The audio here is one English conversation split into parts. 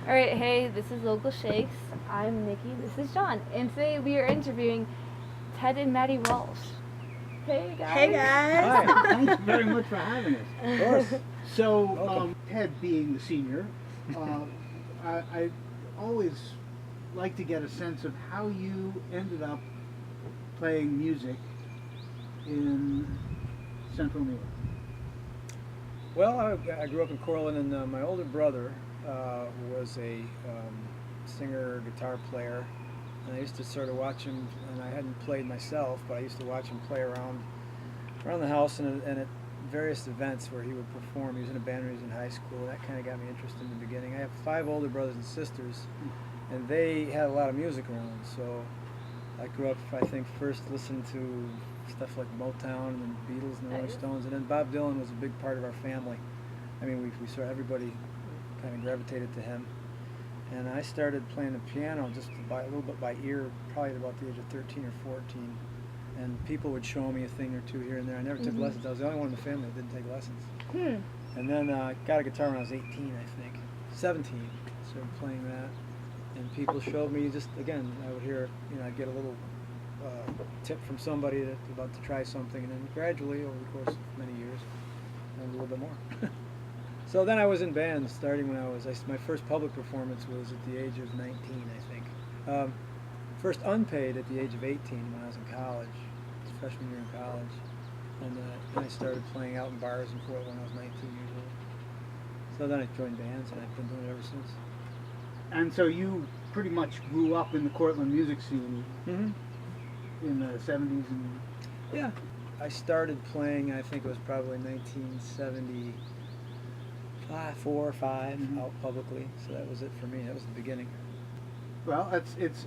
Alright, hey, this is Local Shakes. I'm Nikki. This is John. And today we are interviewing Ted and Maddy Walsh. Hey guys. Hey guys. Hi, thanks very much for having us. Of course. So, Ted being the senior, I always like to get a sense of how you ended up playing music in Central New York. Well, I grew up in Cortland, and my older brother was a singer, guitar player, and I used to sort of watch him. And I hadn't played myself, but I used to watch him play around the house and at various events where he would perform. He was in a band when he was in high school. That kind of got me interested in the beginning. I have 5 older brothers and sisters, and they had a lot of music around. So I grew up, I think, first listening to stuff like Motown and the Beatles and the Rolling Stones, and then Bob Dylan was a big part of our family. I mean, we saw everybody kind of gravitated to him. And I started playing the piano just a little bit by ear, probably at about the age of 13 or 14. And people would show me a thing or two here and there. I never took lessons. I was the only one in the family that didn't take lessons. And then I got a guitar when I was 18, I think. 17, started playing that. And people showed me just, again, I would hear, I'd get a little tip from somebody that's about to try something. And then gradually, over the course of many years, I learned a little bit more. So then I was in bands starting when my first public performance was at the age of 19, I think. First unpaid at the age of 18 when I was in college, freshman year in college. And then I started playing out in bars in Cortland when I was 19 years old. So then I joined bands, and I've been doing it ever since. And so you pretty much grew up in the Cortland music scene in the 70s and... Yeah. I started playing, I think it was probably 1974 or 5 out publicly. So that was it for me. That was the beginning. Well, it's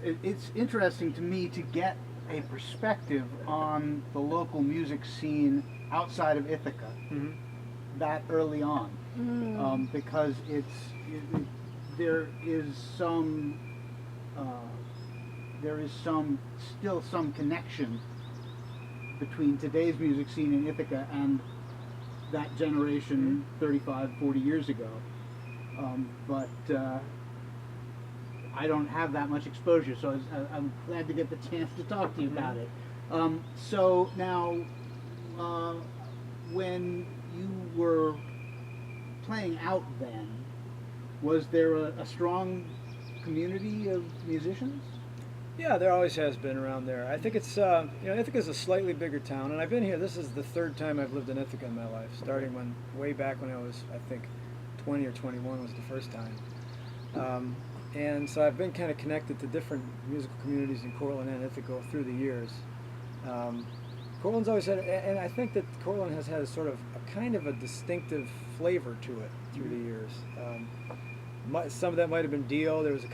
interesting to me to get a perspective on the local music scene outside of Ithaca that early on, because there is still some connection between today's music scene in Ithaca and that generation 35, 40 years ago. But I don't have that much exposure, so I'm glad to get the chance to talk to you about it. So now, when you were playing out then, was there a strong community of musicians? Yeah, there always has been around there. I think it's, Ithaca's a slightly bigger town, and I've been here. This is the 3rd time I've lived in Ithaca in my life, starting way back when I was, I think, 20 or 21 was the first time. And so I've been kind of connected to different musical communities in Cortland and Ithaca through the years. Cortland's always had, and I think that Cortland has had a sort of a kind of a distinctive flavor to it through the years. Some of that might have been Dio. There's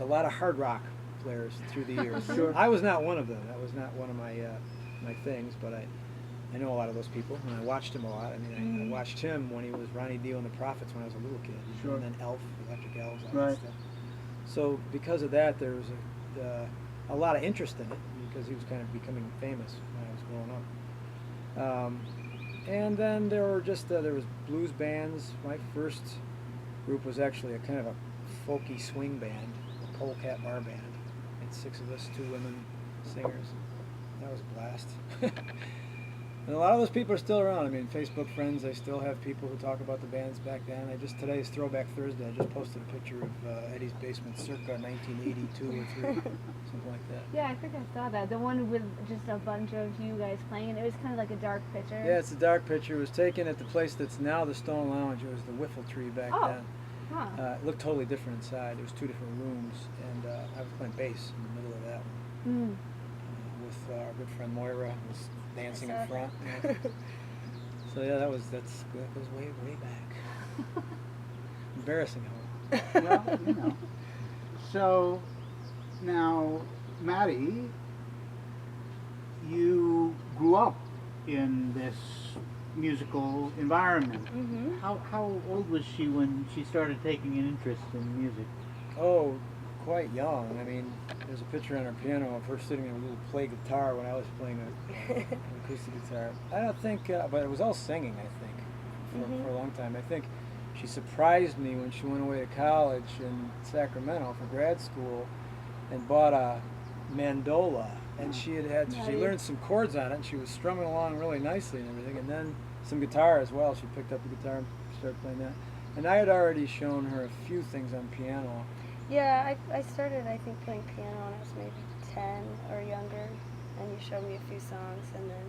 a lot of hard rock players through the years. Sure. I was not one of them. That was not one of my things, but I know a lot of those people, and I watched him a lot. I mean, I watched him when he was Ronnie Dio and the Prophets when I was a little kid, and then Elf, Electric Elves, all that stuff. So because of that, there was a lot of interest in it because he was kind of becoming famous when I was growing up. And then there was blues bands. My first group was actually a kind of a folky swing band, a Polecat bar band. And 6 of us, 2 women singers. That was a blast. And a lot of those people are still around. I mean, Facebook friends, I still have people who talk about the bands back then. Today is Throwback Thursday. I just posted a picture of Eddie's Basement circa 1982 or 3, something like that. Yeah, I think I saw that. The one with just a bunch of you guys playing, and it was kind of like a dark picture. Yeah, it's a dark picture. It was taken at the place that's now the Stone Lounge. It was the Whiffle Tree back then. Huh. It looked totally different inside. There was 2 different rooms, and I was playing bass in the middle of that one with our good friend Moira, who was dancing in front. Yeah. So yeah, that goes way back. Embarrassing, huh? Well, So now, Maddy, you grew up in this musical environment. How old was she when she started taking an interest in music? Oh, quite young. I mean, there's a picture on her piano of her sitting in a little play guitar when I was playing an acoustic guitar. I don't think, but it was all singing, I think, for a long time. I think she surprised me when she went away to college in Sacramento for grad school and bought a mandola. And she learned some chords on it, and she was strumming along really nicely and everything. And then some guitar as well. She picked up the guitar and started playing that. And I had already shown her a few things on piano. Yeah, I started, I think, playing piano when I was maybe 10 or younger, and you showed me a few songs, and then,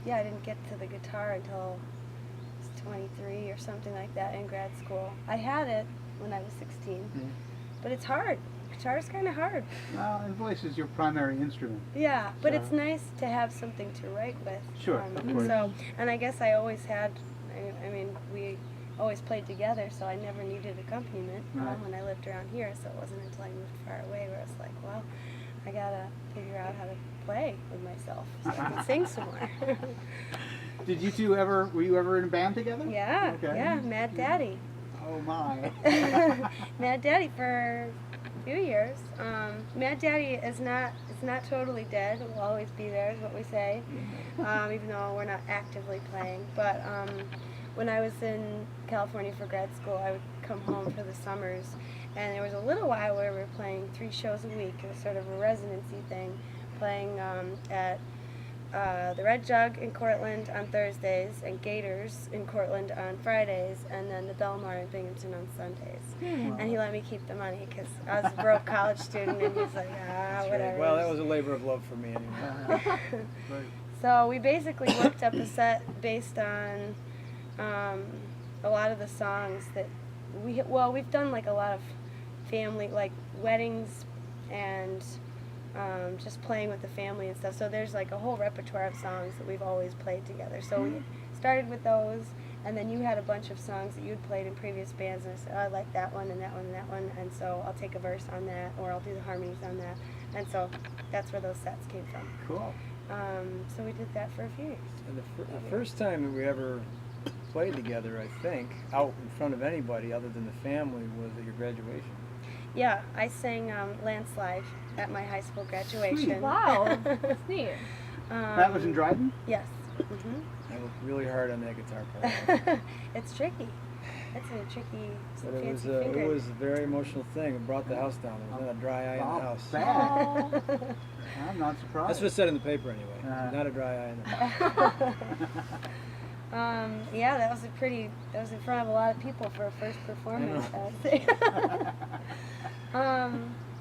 yeah, I didn't get to the guitar until I was 23 or something like that in grad school. I had it when I was 16, but it's hard. Guitar's kind of hard. Well, and voice is your primary instrument. Yeah, but So- it's nice to have something to write with. Sure, of course. So, and I guess I always had, I mean, we always played together, so I never needed accompaniment Right. when I lived around here. So it wasn't until I moved far away where I was like, well, I gotta figure out how to play with myself so I can sing some more. Did you two were you ever in a band together? Yeah, Okay. yeah, Mad Daddy. Oh my. Mad Daddy for a few years. Mad Daddy is not totally dead. It will always be there, is what we say, even though we're not actively playing. But when I was in California for grad school, I would come home for the summers, and there was a little while where we were playing 3 shows a week. It was sort of a residency thing, playing at the Red Jug in Cortland on Thursdays, and Gators in Cortland on Fridays, and then the Belmar in Binghamton on Sundays. And he let me keep the money because I was a broke college student, and he's like, whatever. Well, that was a labor of love for me anyway. Right. So we basically worked up a set based on a lot of the songs that we've done like a lot of family, like weddings and just playing with the family and stuff. So there's like a whole repertoire of songs that we've always played together. So we started with those, and then you had a bunch of songs that you'd played in previous bands, and I said, oh, I like that one and that one and that one, and so I'll take a verse on that, or I'll do the harmonies on that. And so that's where those sets came from. Cool. So we did that for a few years. And the first time that we ever played together, I think, out in front of anybody other than the family, was at your graduation. Yeah, I sang Landslide at my high school graduation. Wow, that's neat. That was in Dryden? Yes. I worked really hard on that guitar part. It's tricky. It's a tricky, But it was, fancy fingers. it was a very emotional thing. It brought the house down. There was not a dry eye in the house. Bad. I'm not surprised. That's what's said in the paper anyway. Not a dry eye in the house. Yeah, that was in front of a lot of people for a first performance, I would say.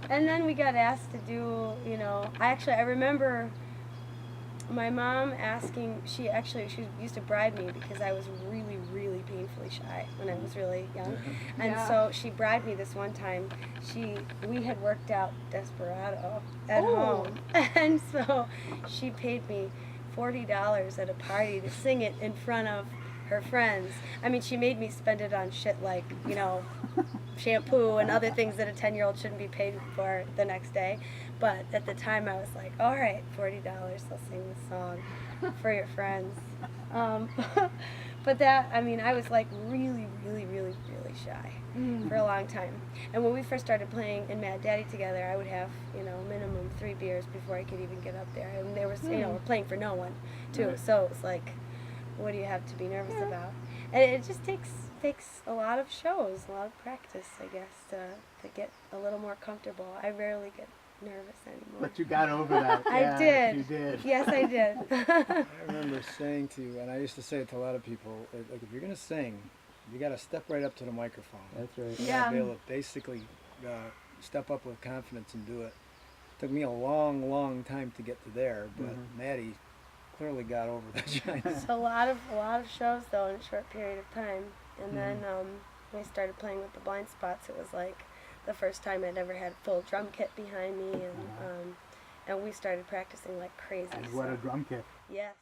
And then we got asked to do, I remember my mom asking, she used to bribe me because I was really, really painfully shy when I was really young. And so she bribed me this one time. We had worked out Desperado at home. And so she paid me $40 at a party to sing it in front of her friends. I mean, she made me spend it on shit like, shampoo and other things that a 10-year-old shouldn't be paid for the next day. But at the time I was like, all right, $40, I'll sing this song for your friends. But I was like really, really, really, really shy for a long time. And when we first started playing in Mad Daddy together, I would have, minimum 3 beers before I could even get up there. And there was, we're playing for no one, too. Right. So it was like, what do you have to be nervous about? And it just takes a lot of shows, a lot of practice, I guess, to get a little more comfortable. I rarely get nervous anymore. But you got over that. I Yeah, did. You did. Yes, I did. I remember saying to you, and I used to say it to a lot of people, like, if you're going to sing, you got to step right up to the microphone. That's right. You Yeah. gotta be able to basically step up with confidence and do it. Took me a long, long time to get to there, but Maddie clearly got over that shyness. It's a lot of shows though in a short period of time, and then when I started playing with the Blind Spots, it was like the first time I'd ever had full drum kit behind me, and we started practicing like crazy. And what a drum kit. Yes.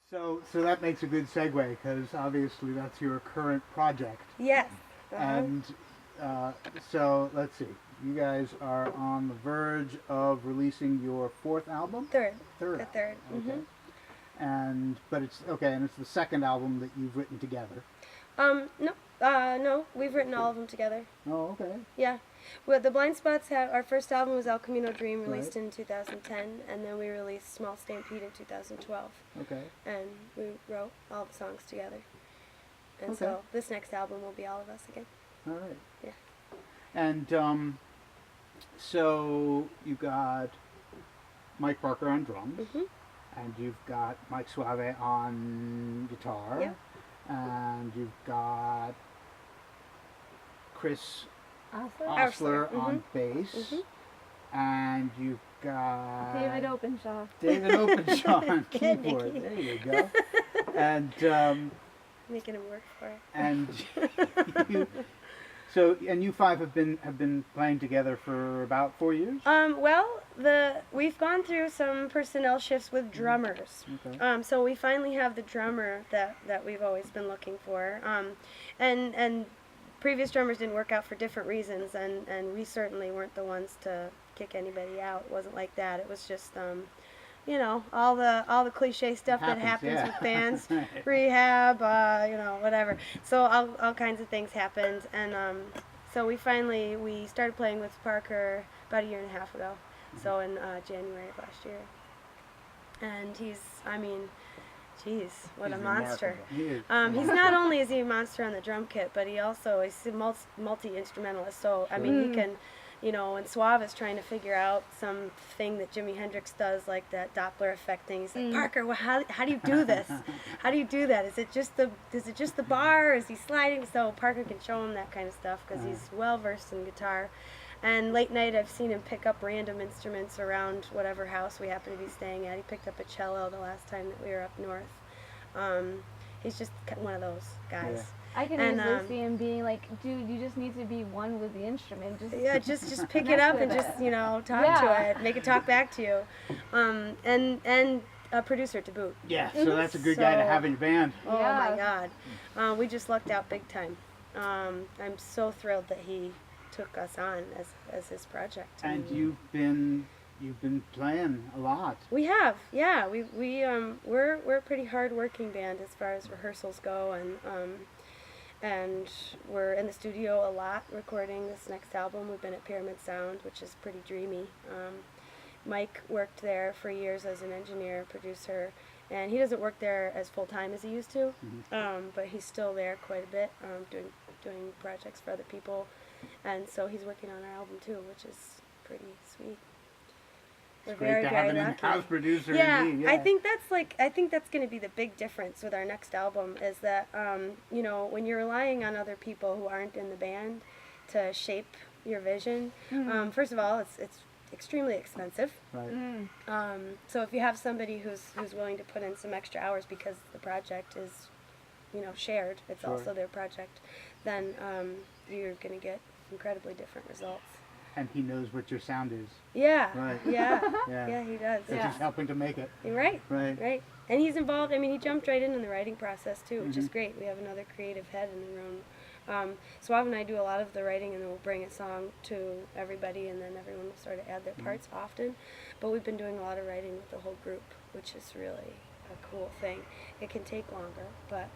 So that makes a good segue, because obviously that's your current project. Yes. And so let's see. You guys are on the verge of releasing your 4th album? Third. Third. The third. Okay. But it's okay, and it's the 2nd album that you've written together. No, we've written all of them together. Oh, okay. Yeah. Well, the Blind Spots our first album was El Camino Dream, released Right. in 2010, and then we released Small Stampede in 2012, Okay. and we wrote all the songs together. And Okay. so this next album will be all of us again. All right. Yeah. And so you got Mike Parker on drums, and you've got Mike Suave on guitar, Yeah. and you've got Chris Awesome. Osler Mhm. on bass, and you've got David Openshaw. David Openshaw on Good, keyboard. Nikki. There you go. And Making him work for it. and you five have been playing together for about 4 years. Well, we've gone through some personnel shifts with drummers. Okay. So we finally have the drummer that we've always been looking for. And previous drummers didn't work out for different reasons, and we certainly weren't the ones to kick anybody out. It wasn't like that. It was just all the cliche stuff that happens yeah. with bands, Right. rehab, whatever. So all kinds of things happened, and so we started playing with Parker about a year and a half ago. So in January of last year, and he's what He's a monster. remarkable. He is. He's not only is he a monster on the drum kit, but he's a multi-instrumentalist. So I mean, he can, when Suave is trying to figure out something that Jimi Hendrix does, like that Doppler effect thing, he's like, Parker, well, how do you do this? How do you do that? Is it just the bar? Is he sliding? So Parker can show him that kind of stuff because he's well versed in guitar. And late night, I've seen him pick up random instruments around whatever house we happen to be staying at. He picked up a cello the last time that we were up north. He's just one of those guys. Yeah. I can And, easily see him being like, dude, you just need to be one with the instrument. Just pick it up and just talk to it, make it talk back to you, and a producer to boot. Yeah. So that's a good guy to So- have in your band. Oh Yeah. my God, we just lucked out big time. I'm so thrilled that he took us on as his project. And you've been playing a lot. We have, yeah. We're a pretty hard-working band as far as rehearsals go, and we're in the studio a lot recording this next album. We've been at Pyramid Sound, which is pretty dreamy. Mike worked there for years as an engineer, producer, and he doesn't work there as full-time as he used to, but he's still there quite a bit, doing projects for other people, and so he's working on our album too, which is pretty sweet. We're It's great very, to have very an lucky. in-house producer. Yeah, indeed, yeah. I think that's going to be the big difference with our next album is that when you're relying on other people who aren't in the band to shape your vision, first of all, it's extremely expensive. Right. So if you have somebody who's willing to put in some extra hours because the project is shared, it's Sure. also their project, then you're going to get incredibly different results. And he knows what your sound is. Yeah. Right. Yeah. Yeah. Yeah, he does. So he's helping to make it. You're right. Right. Right. And he's involved. I mean, he jumped right in the writing process too, which is great. We have another creative head in the room. Suave and I do a lot of the writing, and then we'll bring a song to everybody, and then everyone will sort of add their parts often. But we've been doing a lot of writing with the whole group, which is really a cool thing. It can take longer, but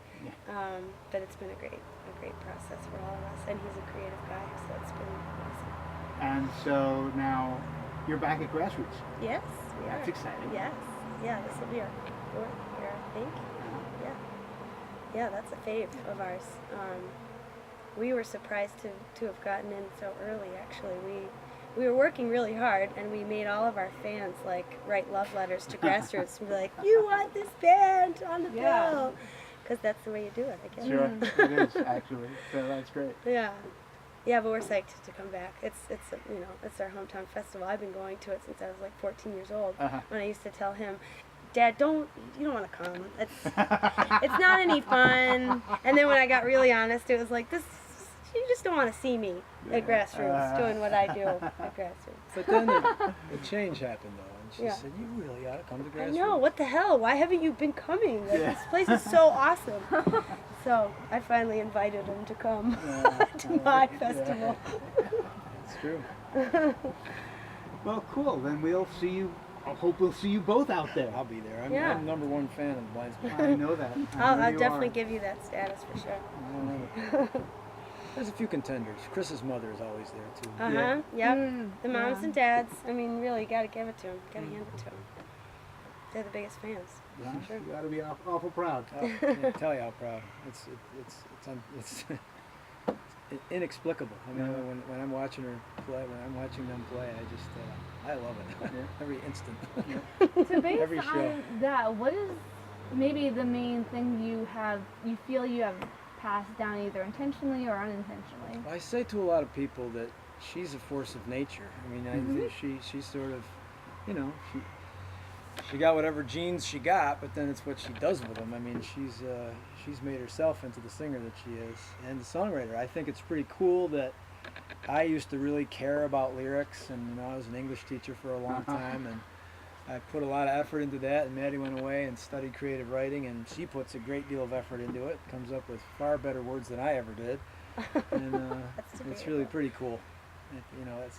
it's been a great process for all of us. And he's a creative guy, so it's been awesome. And so now you're back at Grassroots. Yes, we are. That's exciting. Yes. Yeah, this will be our fourth year, I think. Yeah. Yeah, that's a fave of ours. We were surprised to have gotten in so early, actually. We were working really hard, and we made all of our fans write love letters to Grassroots and be like, you want this band on the bill. Because that's the way you do it, I guess. Sure, it is actually. So that's great. Yeah. Yeah, but we're psyched to come back. It's our hometown festival. I've been going to it since I was 14 years old. When I used to tell him, Dad, you don't want to come. It's not any fun. And then when I got really honest, it was like, you just don't want to see me at Grassroots doing what I do at Grassroots. But then the change happened though, and she Yeah. said, "You really ought to come to I Grassroots." know, what the hell? Why haven't you been coming? This place is so awesome. So I finally invited him to come to my festival. That's true. Well, cool. Then we'll see you. I hope we'll see you both out there. I'll be there. Yeah. I'm number one fan of Blind Spot. I know that. I'll definitely give you that status for sure. There's a few contenders. Chris's mother is always there too. Yep. The moms and dads. I mean, really, you gotta give it to them. Gotta hand it to them. they're the biggest fans. Well, Sure. you got to be awful proud. I can't tell you how proud. It's inexplicable. I mean, Yeah. when I'm watching her play, when I'm watching them play, I just I love it. Yeah. Every instant. So based Every show. on that, what is maybe the main thing you feel you have passed down either intentionally or unintentionally? I say to a lot of people that she's a force of nature. I mean, I think she's sort of, you know, she got whatever genes she got, but then it's what she does with them. I mean, she's made herself into the singer that she is and the songwriter. I think it's pretty cool that I used to really care about lyrics, and I was an English teacher for a long time, and I put a lot of effort into that, and Maddy went away and studied creative writing, and she puts a great deal of effort into it, comes up with far better words than I ever did, and it's really pretty cool.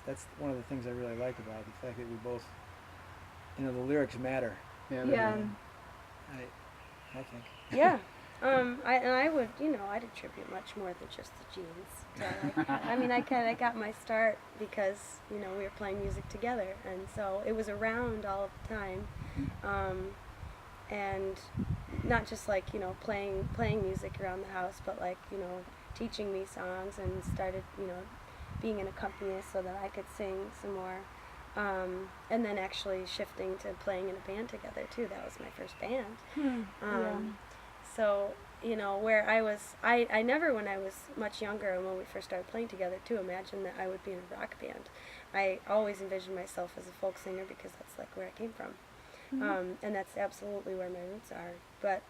That's one of the things I really like about it, the fact that we both, the lyrics matter. Yeah. I think. Yeah. I would, I'd attribute much more than just the genes. I mean, I got my start because, we were playing music together, and so it was around all of the time, and not just like, playing music around the house, but like, teaching me songs, and started, being an accompanist so that I could sing some more, and then actually shifting to playing in a band together too. That was my first band. So, where I never, when I was much younger and when we first started playing together too, imagined that I would be in a rock band. I always envisioned myself as a folk singer because that's like where I came from. And that's absolutely where my roots are. But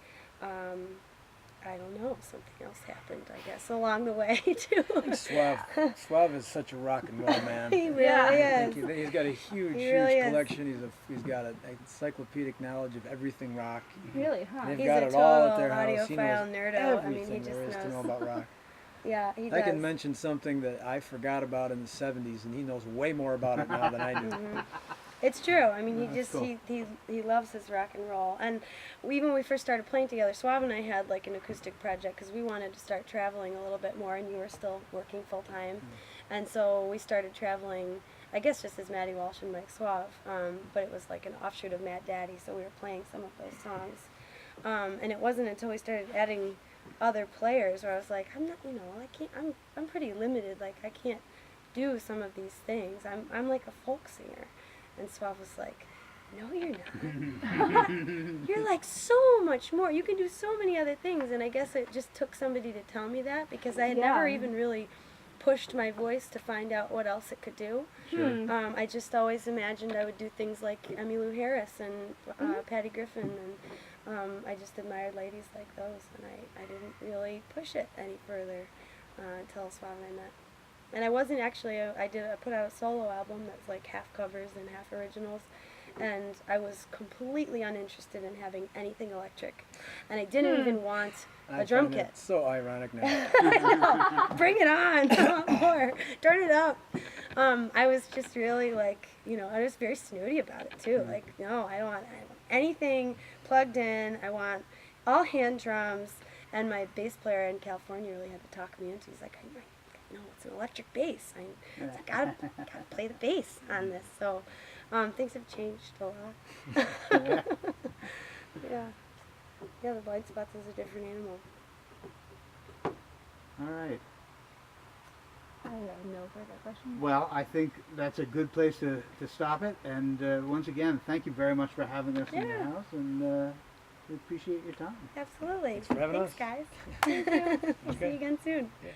I don't know, something else happened, I guess, along the way too. Suave is such a rock and roll man. He really is. He's got a huge collection. He's got an encyclopedic knowledge of everything rock. Really, huh? They've He's got a it all at total their house. He knows audiophile nerdo. I mean, he everything just there is to know knows. about rock. Yeah, he does. I can mention something that I forgot about in the 70s, and he knows way more about it now than I do. It's true. I mean, Cool. he loves his rock and roll. And even when we first started playing together, Suave and I had like an acoustic project because we wanted to start traveling a little bit more, and you were still working full time. And so we started traveling, I guess just as Maddy Walsh and Mike Suave, but it was like an offshoot of Mad Daddy, so we were playing some of those songs. And it wasn't until we started adding other players where I was like, I'm not, I can't, I'm pretty limited, like I can't do some of these things. I'm like a folk singer. And Suave was like, no, you're not. You're like so much more. You can do so many other things. And I guess it just took somebody to tell me that, because I had never even really pushed my voice to find out what else it could do. Sure. I just always imagined I would do things like Emmylou Harris and Patty Griffin, and I just admired ladies like those, and I didn't really push it any further until Suave and I met. And I wasn't actually, I put out a solo album that's like half covers and half originals, and I was completely uninterested in having anything electric, and I didn't even want a drum find kit. that so ironic now. I know. Bring it on, I want more, turn it up. I was just really like, I was very snooty about it too. Like, no, I don't want anything plugged in. I want all hand drums. And my bass player in California really had to talk me into. He's like, no, it's an electric bass. I gotta play the bass on this. So things have changed a lot. Yeah, the blind spots is a different animal. All right. I have no further questions. Well, I think that's a good place to stop it. And once again, thank you very much for having us in your house, and we appreciate your time. Absolutely. Thanks for having us. Thanks, guys. We'll see you again soon. Yeah.